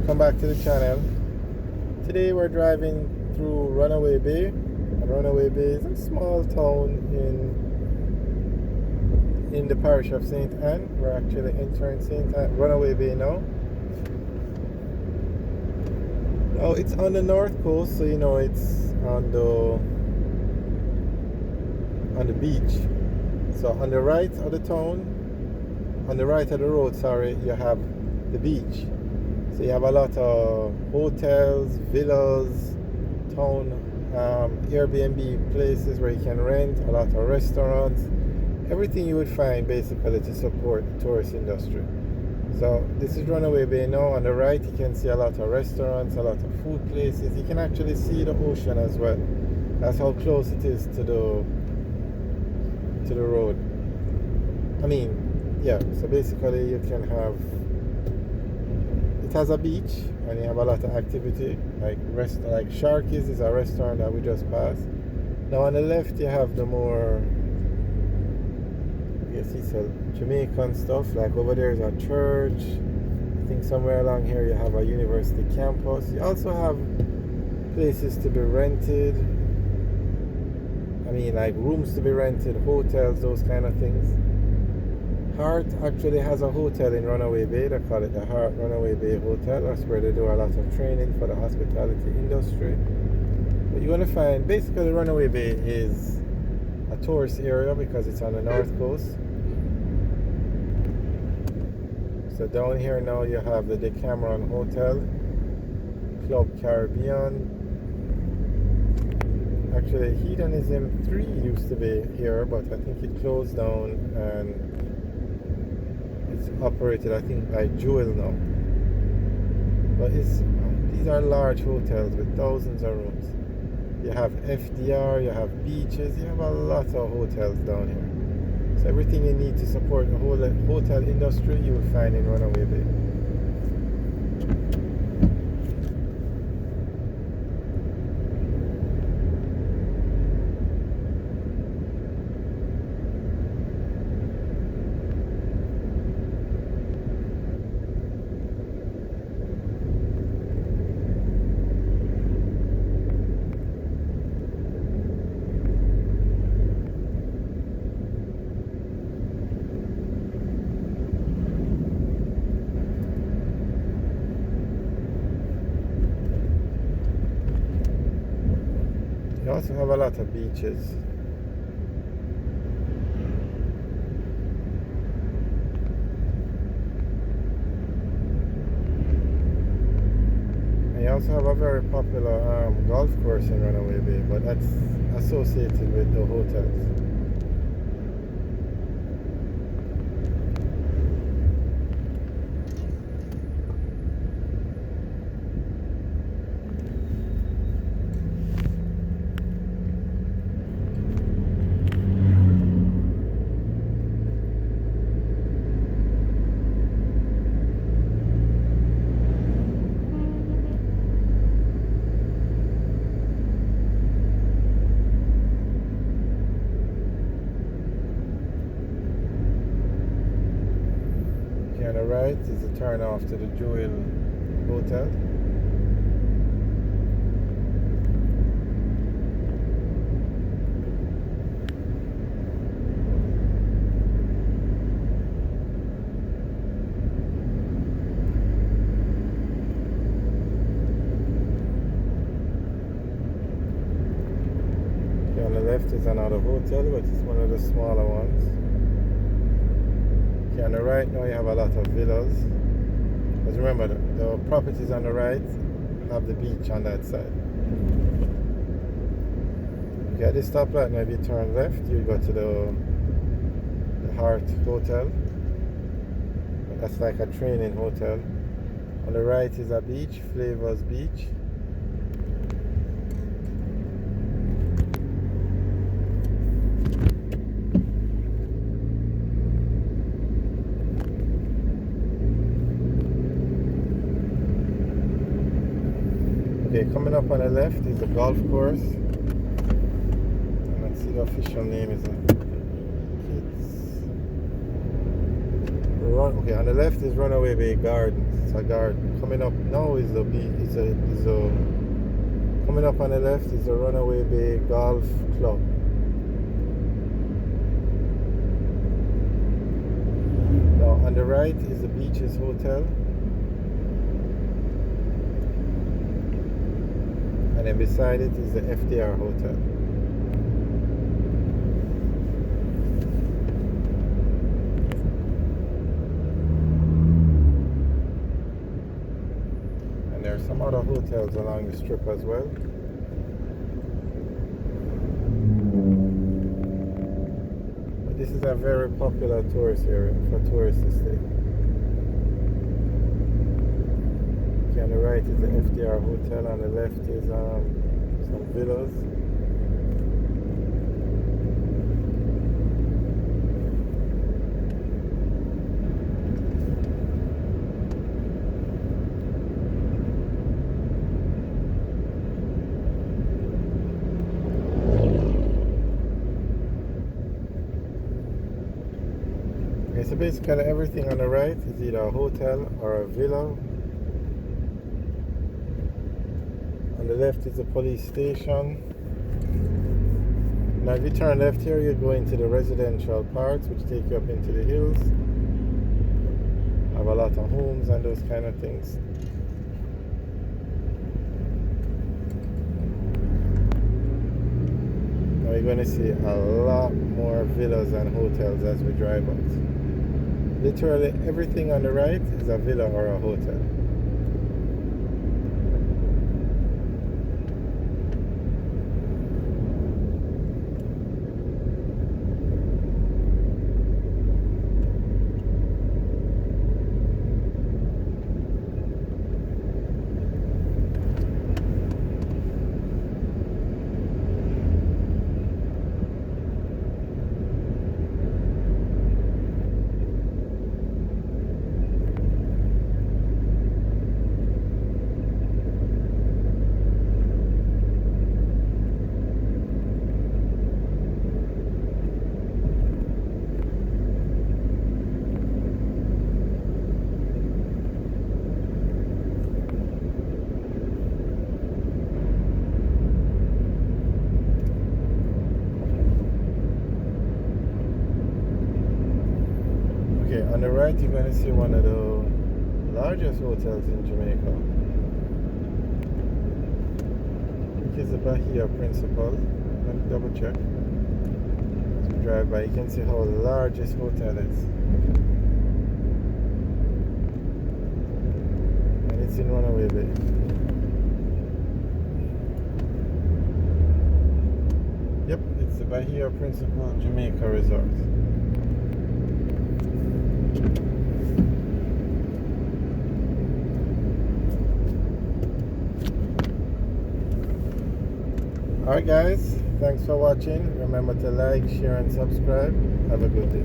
Welcome back to the channel. Today we're driving through Runaway Bay, and Runaway Bay is a small town in the parish of St Ann. We're actually entering St Ann, Runaway Bay now. Now it's on the north coast, so you know it's on the beach. So on the right of the town, on the right of the road, sorry, you have the beach. So you have a lot of hotels, villas, town, Airbnb places where you can rent, a lot of restaurants, everything you would find basically to support the tourist industry. So this is Runaway Bay now. On the right you can see a lot of restaurants, a lot of food places. You can actually see the ocean as well. That's how close it is to the road. I mean, yeah, so basically you can have, it has a beach and you have a lot of activity, like Sharky's is a restaurant that we just passed. Now on the left you have the more, I guess it's a Jamaican stuff, like over there is a church. I think somewhere along here you have a university campus. You also have places to be rented, I mean like rooms to be rented, hotels, those kind of things. Hart actually has a hotel in Runaway Bay. They call it the Hart Runaway Bay Hotel. That's where they do a lot of training for the hospitality industry. But you're going to find, basically Runaway Bay is a tourist area because it's on the north coast. So down here now you have the Decameron Hotel, Club Caribbean. Actually Hedonism 3 used to be here, but I think it closed down and it's operated, I think, by Jewel now. But these are large hotels with thousands of rooms. You have FDR, you have beaches, you have a lot of hotels down here. So everything you need to support the whole hotel industry you will find in Runaway Bay. You also have a lot of beaches. And you also have a very popular golf course in Runaway Bay, but that's associated with the hotels. On the right is a turn off to the Jewel Hotel. Okay, on the left is another hotel, but it's one of the smaller ones. Okay, on the right now you have a lot of villas. Because remember, the properties on the right have the beach on that side. Okay, at this stoplight now if you turn left, you go to the Hart Hotel. That's like a training hotel. On the right is a beach, Flavors Beach. Okay, coming up on the left is the golf course. And let's see the official name is Okay, on the left is Runaway Bay Gardens. a garden. Coming up now is a coming up on the left is the Runaway Bay Golf Club. Now on the right is the Beaches Hotel. And then beside it is the FDR Hotel. And there are some other hotels along the strip as well. But this is a very popular tourist area for tourists to stay. Okay, on the right is the FDR Hotel, on the left is some villas. Okay, so basically everything on the right is either a hotel or a villa. On the left is the police station. Now if you turn left here, you go into the residential parts, which take you up into the hills. Have a lot of homes and those kind of things. Now you're going to see a lot more villas and hotels as we drive out. Literally everything on the right is a villa or a hotel. On the right, you're going to see one of the largest hotels in Jamaica, which is the Bahia Principal. Let me double check. As we drive by, you can see how large this hotel is. And it's in Runaway Bay. Yep, it's the Bahia Principal Jamaica Resort. Alright guys, thanks for watching. Remember to like, share and subscribe. Have a good day.